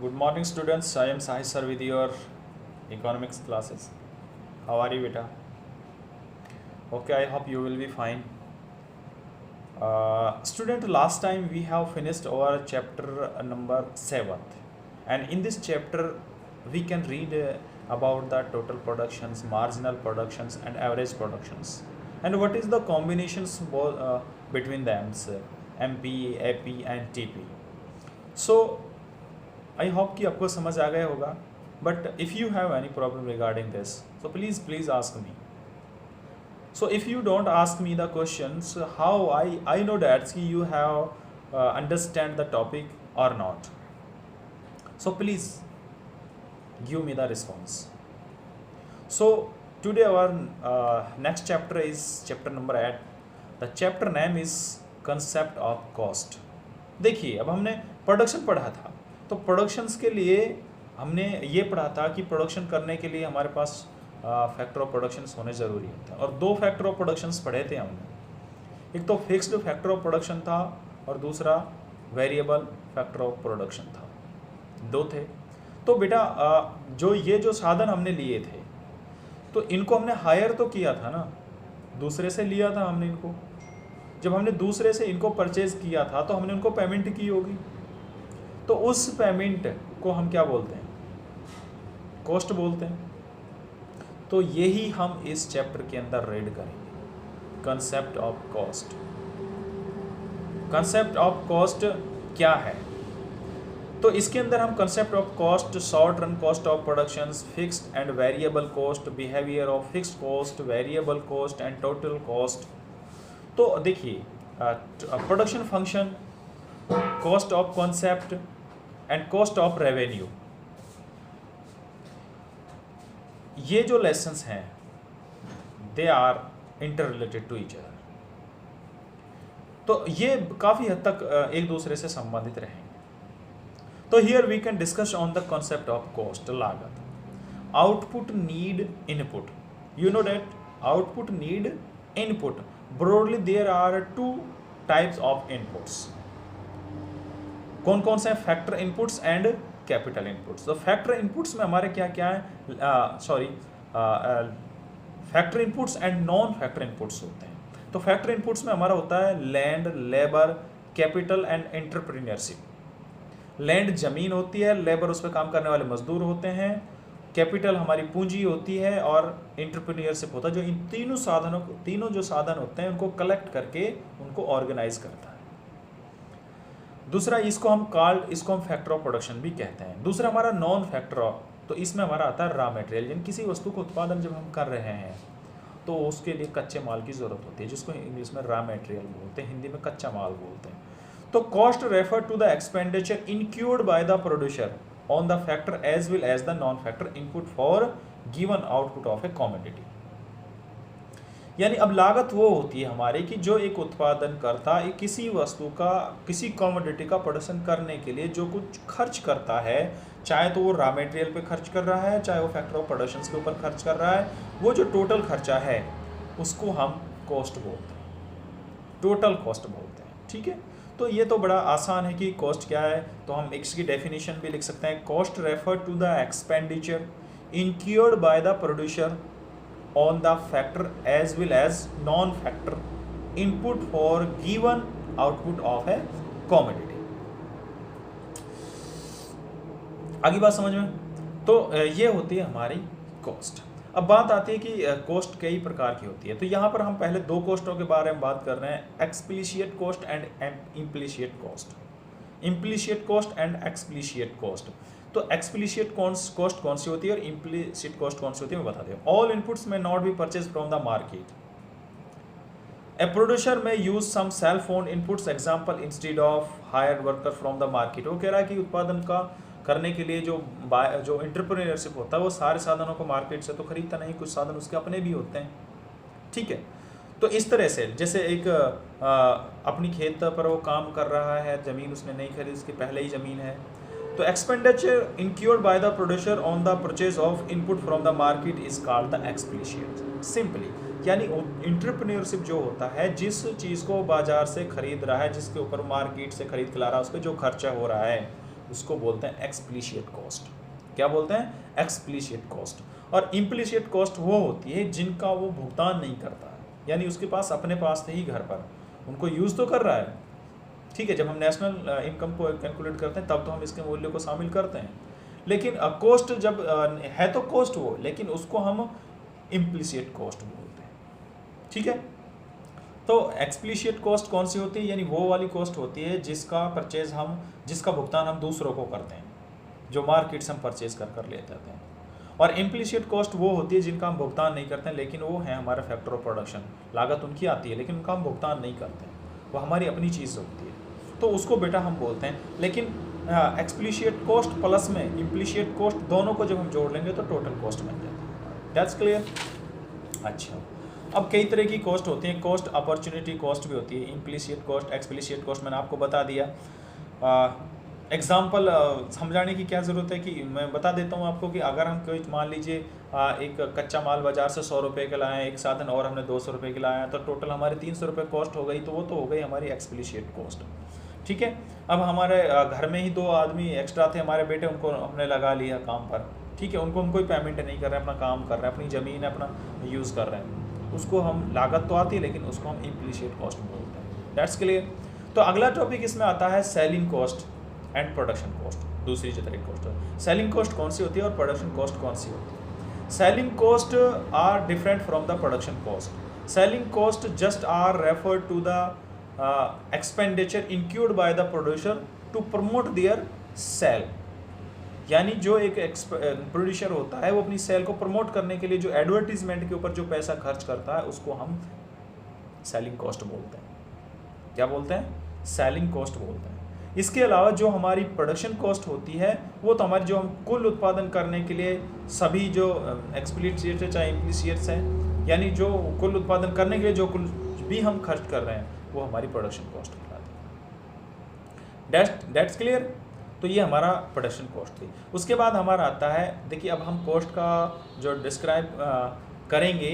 Good morning, students. I am Sahis sir with your economics classes. How are you, beta? Okay, I hope you will be fine. Student, last time we have finished our chapter number 7, and in this chapter we can read about the total productions, marginal productions, and average productions, and what is the combinations between them, MP, AP, and TP. So I hope कि आपको समझ आ गया होगा. But if you have any problem regarding this, so please ask me. So if you don't ask me the questions, how I know that you have understand the topic or not. So please give me the response. So today our next chapter is chapter number 8. The chapter name is concept of cost. देखिए, अब हमने production पढ़ा था, तो productions के लिए हमने ये पढ़ा था कि प्रोडक्शन करने के लिए हमारे पास फैक्टर ऑफ प्रोडक्शंस होने ज़रूरी होता है, और दो फैक्टर ऑफ प्रोडक्शंस पढ़े थे हमने. एक तो फिक्स्ड फैक्टर ऑफ प्रोडक्शन था और दूसरा वेरिएबल फैक्टर ऑफ प्रोडक्शन था. दो थे. तो बेटा जो साधन हमने लिए थे, तो इनको हमने हायर तो किया था ना, दूसरे से लिया था हमने इनको. जब हमने दूसरे से इनको परचेज किया था तो हमने उनको पेमेंट की होगी, तो उस पेमेंट को हम क्या बोलते हैं? कॉस्ट बोलते हैं. तो यही हम इस चैप्टर के अंदर रीड करेंगे, concept of cost. Concept of cost क्या है? तो इसके अंदर हम concept of cost, short run cost of productions, fixed and variable cost, behaviour of fixed cost, variable cost and total cost. तो देखिए, production function, cost of concept and cost of revenue, ये जो लेसन्स हैं they are interrelated to each other. तो ये काफ़ी हद तक एक दूसरे से संबंधित रहेंगे. तो here we can discuss on the concept of cost. लागत, output need input. You know that output need input. Broadly there are two types of inputs. कौन कौन से हैं? Factor inputs and capital inputs. तो फैक्टर इनपुट्स में हमारे क्या क्या है? Factor inputs and non factor inputs होते हैं. तो फैक्टर इनपुट्स में हमारा होता है land, labour, capital and entrepreneurship. Land जमीन होती है, लेबर उस पर काम करने वाले मजदूर होते हैं, कैपिटल हमारी पूंजी होती है, और एंटरप्रेन्योरशिप होता है जो इन तीनों जो साधन होते हैं उनको कलेक्ट करके उनको ऑर्गेनाइज करता है. दूसरा इसको हम फैक्टर ऑफ प्रोडक्शन भी कहते हैं. दूसरा हमारा नॉन फैक्टर ऑफ, तो इसमें हमारा आता है रॉ मटेरियल. यानी किसी वस्तु को उत्पादन जब हम कर रहे हैं तो उसके लिए कच्चे माल की ज़रूरत होती है, जिसको इंग्लिश में रॉ मटेरियल बोलते हैं, हिंदी में कच्चा माल बोलते हैं. तो cost refer to the expenditure incurred by the producer on the factor as well as the non factor input for given output of a commodity. यानी अब लागत वो होती है हमारी कि जो एक उत्पादन करता है किसी वस्तु का, किसी कमोडिटी का प्रोडक्शन करने के लिए जो कुछ खर्च करता है, चाहे तो वो रॉ मटेरियल पे खर्च कर रहा है, चाहे वो फैक्टर ऑफ प्रोडक्शन के ऊपर खर्च कर रहा है, वो जो टोटल खर्चा है उसको हम कॉस्ट बोलते हैं, टोटल कॉस्ट बोलते हैं. ठीक है. तो ये तो बड़ा आसान है कि कॉस्ट क्या है. तो हम इसकी डेफिनेशन भी लिख सकते हैं. Cost refer to the expenditure incurred by the producer on the factor as well as non-factor input for given output of a commodity. आगे बात समझ में? तो ये होती है हमारी कॉस्ट. अब बात आती है कि कॉस्ट कई प्रकार की होती है. तो यहाँ पर हम पहले दो कॉस्टों के बारे में बात कर रहे हैं, explicit cost and implicit cost. Implicit cost and explicit cost. तो एक्सप्लिसिट कॉस्ट कौन सी होती है और इम्प्लिसिट कॉस्ट कौन सी होती है मैं बता दूं. All inputs may not be purchase from the market. A producer may use some self owned inputs, example instead of hired worker from the market. वो कह रहा है कि उत्पादन का करने के लिए जो एंटरप्रेन्योरशिप होता है वो सारे साधनों को मार्केट से तो खरीदता नहीं, कुछ साधन उसके अपने भी होते हैं. ठीक है. तो इस तरह से जैसे एक अपनी खेत पर वो काम कर रहा है, ज़मीन उसने नहीं खरीदी, उसकी पहले ही ज़मीन है. तो expenditure incurred by the producer on the purchase of input from the market is called the explicit. Simply यानी एंटरप्रेन्योरशिप जो होता है, जिस चीज़ को बाजार से खरीद रहा है, जिसके ऊपर मार्केट से खरीद के ला रहा है, उस पर जो खर्चा हो रहा है उसको बोलते हैं एक्सप्लिसिट कॉस्ट। क्या बोलते हैं? Explicit cost. और इम्प्लिसिट कॉस्ट वो होती है जिनका वो भुगतान नहीं करता है, यानी उसके पास अपने पास ही घर पर उनको यूज़ तो कर रहा है, ठीक है, जब हम नेशनल इनकम को कैलकुलेट करते हैं तब तो हम इसके मूल्य को शामिल करते हैं, लेकिन कॉस्ट जब है तो कॉस्ट वो, लेकिन उसको हम इम्प्लिसिट कॉस्ट बोलते हैं, ठीक है। तो एक्सप्लिसिट कॉस्ट कौन सी होती है? यानी वो वाली कॉस्ट होती है जिसका भुगतान हम दूसरों को करते हैं, जो मार्केट से हम परचेज कर ले जाते हैं। और इम्प्लिसिट कॉस्ट वो होती है जिनका हम भुगतान नहीं करते हैं, लेकिन वो है हमारा फैक्टर ऑफ प्रोडक्शन, लागत उनकी आती है लेकिन उनका हम भुगतान नहीं करते हैं, वो हमारी अपनी चीज़ होती है, तो उसको बेटा हम बोलते हैं। लेकिन एक्सप्लिसिट कॉस्ट प्लस में इम्प्लिसिट कॉस्ट दोनों को जब हम जोड़ लेंगे तो टोटल कॉस्ट बन जाती है। That's clear? अच्छा, अब कई तरह की कॉस्ट होती हैं, कॉस्ट अपॉर्चुनिटी कॉस्ट भी होती है, इम्प्लिसिट कॉस्ट, एक्सप्लिसिट कॉस्ट मैंने आपको बता दिया। एग्जाम्पल समझाने की क्या ज़रूरत है कि मैं बता देता हूँ आपको कि अगर हम कोई मान लीजिए एक कच्चा माल बाज़ार से 100 रुपये के लाए, एक साधन और हमने 200 रुपये के लाया, तो टोटल हमारे 300 रुपये कॉस्ट हो गई, तो वो तो हो गई हमारी एक्सप्लिसिट कॉस्ट, ठीक है। अब हमारे घर में ही 2 आदमी एक्स्ट्रा थे, हमारे बेटे, उनको हमने लगा लिया काम पर, ठीक है, उनको हम कोई पेमेंट नहीं कर रहे हैं, अपना काम कर रहे हैं, अपनी ज़मीन अपना यूज़ कर रहे हैं, उसको हम लागत तो आती है लेकिन उसको हम इम्प्लिसिट कॉस्ट बोलते हैं। That's clear? तो अगला टॉपिक इसमें आता है selling cost and production cost. दूसरी जो तरह कॉस्ट है, सेलिंग कॉस्ट कौन सी होती है और प्रोडक्शन कॉस्ट कौन सी होती है? Selling cost are different from the production cost. Selling cost just are refer to the expenditure incurred by the producer to promote their sale, यानी जो एक प्रोड्यूसर होता है वो अपनी सेल को प्रमोट करने के लिए जो एडवर्टीजमेंट के ऊपर जो पैसा खर्च करता है उसको हम सेलिंग कॉस्ट बोलते हैं। क्या बोलते हैं? सेलिंग कॉस्ट बोलते हैं। इसके अलावा जो हमारी प्रोडक्शन कॉस्ट होती है वो तो हमारी जो हम कुल उत्पादन करने के लिए सभी जो एक्सप्लिसिट है चाहे इम्प्लिसिट है, यानी जो कुल उत्पादन करने के लिए जो कुल भी हम खर्च कर रहे हैं वो हमारी प्रोडक्शन कॉस्ट कहलाती है। That's clear? तो ये हमारा प्रोडक्शन कॉस्ट थी। उसके बाद हमारा आता है, देखिए अब हम कॉस्ट का जो डिस्क्राइब करेंगे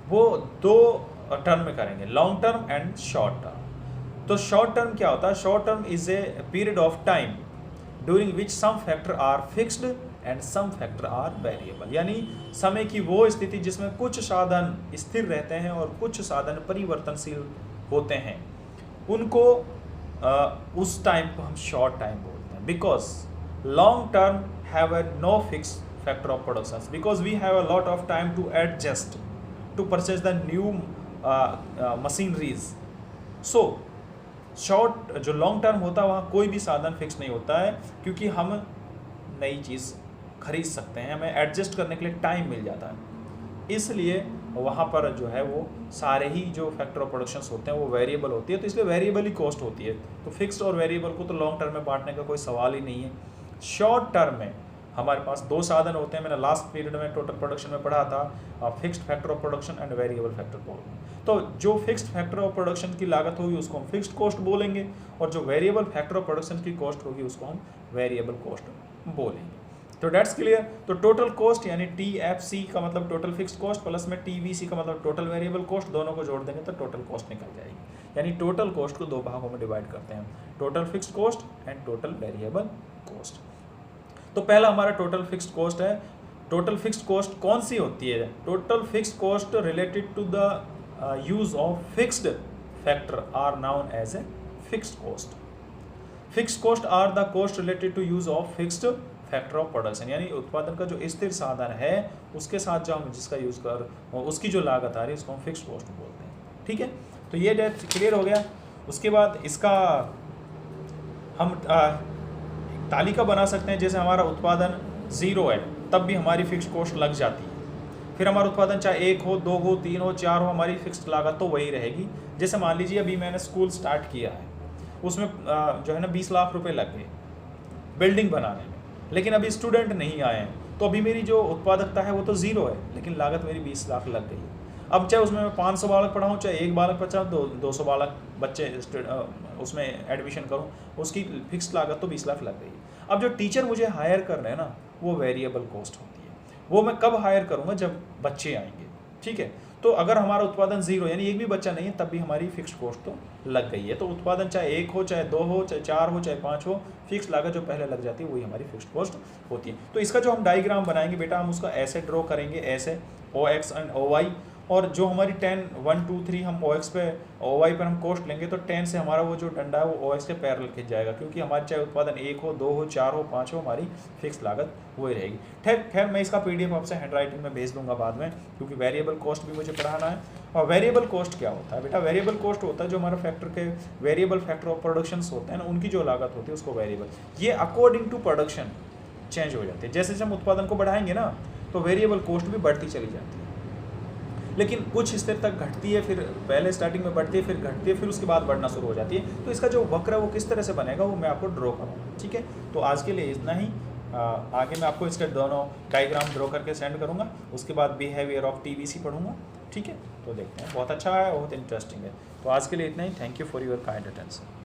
वो 2 टर्म में करेंगे, long term and short term. तो शॉर्ट टर्म क्या होता है? Short term is a period of time during which some factor are fixed and some factor are variable, यानी समय की वो स्थिति जिसमें कुछ साधन स्थिर रहते हैं और कुछ साधन परिवर्तनशील होते हैं, उनको उस टाइम को हम शॉर्ट टाइम बोलते हैं। Because long term have a no fix factor of production, because we have a lot of time to adjust to purchase the new machineries. So short जो लॉन्ग टर्म होता है वहाँ कोई भी साधन फिक्स नहीं होता है, क्योंकि हम नई चीज़ खरीद सकते हैं, हमें एडजस्ट करने के लिए टाइम मिल जाता है, इसलिए वहाँ पर जो है वो सारे ही जो फैक्टर ऑफ प्रोडक्शंस होते हैं वो वेरिएबल होती है, तो इसलिए वेरिएबल ही कॉस्ट होती है। तो फिक्स्ड और वेरिएबल को तो लॉन्ग टर्म में बांटने का कोई सवाल ही नहीं है। शॉर्ट टर्म में हमारे पास 2 साधन होते हैं, मैंने लास्ट पीरियड में टोटल प्रोडक्शन में पढ़ा था, fixed factor of production and variable factor बोलते हैं। तो जो फिक्स्ड फैक्टर ऑफ प्रोडक्शन की लागत होगी उसको हम फिक्स्ड कॉस्ट बोलेंगे, और जो वेरिएबल फैक्टर ऑफ प्रोडक्शन की कॉस्ट होगी उसको हम वेरिएबल कॉस्ट बोलेंगे। तो डेट्स क्लियर? तो टोटल कॉस्ट यानी TFC का मतलब टोटल फिक्स्ड कॉस्ट प्लस में TVC का मतलब टोटल वेरिएबल कॉस्ट, दोनों को जोड़ देंगे तो टोटल कॉस्ट निकल जाएगी। यानी टोटल कॉस्ट को 2 भागों में डिवाइड करते हैं, total fixed cost and total variable cost. तो पहला हमारा टोटल फिक्स्ड कॉस्ट है। टोटल फिक्स्ड कॉस्ट कौन सी होती है? Total fixed cost related to the use of fixed factor are known as a fixed cost. Fixed cost are the cost related to use of fixed factor of production, यानी उत्पादन का जो स्थिर साधन है उसके साथ जो हम जिसका यूज कर उसकी जो लागत आ रही है उसको हम फिक्स्ड कॉस्ट बोलते हैं। ठीक है, तो ये डेट क्लियर हो गया। उसके बाद इसका हम तालिका बना सकते हैं, जैसे हमारा उत्पादन 0 है तब भी हमारी फिक्स्ड कॉस्ट लग जाती है। फिर हमारा उत्पादन चाहे 1 हो, 2 हो, 3 हो, 4 हो, हमारी फिक्स्ड लागत तो वही रहेगी। जैसे मान लीजिए अभी मैंने स्कूल स्टार्ट किया है, उसमें जो है ना 20 लाख रुपए लग गए बिल्डिंग बनाने में, लेकिन अभी स्टूडेंट नहीं आए हैं, तो अभी मेरी जो उत्पादकता है वो तो 0 है, लेकिन लागत मेरी 20 लाख लग गई। अब चाहे उसमें मैं 500 बालक पढ़ाऊँ, चाहे 1 बालक पढ़ाऊँ, 200 बालक बच्चे उसमें एडमिशन करूँ, उसकी फिक्स्ड लागत तो 20 लाख लग गई। अब जो टीचर मुझे हायर कर रहे हैं ना, वो वेरिएबल कॉस्ट होती है। वो मैं कब हायर करूँगा? जब बच्चे आएंगे। ठीक है, तो अगर हमारा उत्पादन जीरो यानी एक भी बच्चा नहीं है तब भी हमारी फिक्स्ड कॉस्ट तो लग गई है। तो उत्पादन चाहे 1 हो, चाहे 2 हो, चाहे 4 हो, चाहे 5 हो, फिक्स लागत जो पहले लग जाती है वही हमारी फिक्स्ड कॉस्ट होती है। तो इसका जो हम डायग्राम बनाएंगे बेटा, हम उसका ऐसे ड्रॉ करेंगे, ऐसे OX एंड OY, और जो हमारी 10 1 2 3 हम OX पे OY पर हम कॉस्ट लेंगे तो 10 से हमारा वो जो डंडा है वो OX के पैरेलल खिंच जाएगा, क्योंकि हमारे चाहे उत्पादन 1 हो, 2 हो, 4 हो, 5 हो, हमारी फिक्स लागत वही रहेगी। खैर मैं इसका PDF आपसे हैंड राइटिंग में भेज दूंगा बाद में, क्योंकि वेरिएबल कॉस्ट भी मुझे पढ़ाना है। और वेरिएबल कॉस्ट क्या होता है बेटा? वेरिएबल कॉस्ट होता है जो हमारा फैक्टर के वेरिएबल फैक्टर ऑफ प्रोडक्शंस होते हैं ना, उनकी जो लागत होती है उसको वेरिएबल, ये अकॉर्डिंग टू प्रोडक्शन चेंज हो जाती है। जैसे जैसे हम उत्पादन को बढ़ाएंगे ना तो वेरिएबल कॉस्ट भी बढ़ती चली जाती है, लेकिन कुछ स्तर तक घटती है, फिर पहले स्टार्टिंग में बढ़ती है, फिर घटती है, फिर उसके बाद बढ़ना शुरू हो जाती है। तो इसका जो वक्र है वो किस तरह से बनेगा वो मैं आपको ड्रॉ करूँगा, ठीक है। तो आज के लिए इतना ही। आगे मैं आपको इसके दोनों डायग्राम ड्रॉ करके सेंड करूँगा, उसके बाद बिहेवियर ऑफ TBC पढ़ूँगा, ठीक है। तो देखते हैं, बहुत अच्छा है, बहुत इंटरेस्टिंग है। तो आज के लिए इतना ही। Thank you for your kind attention.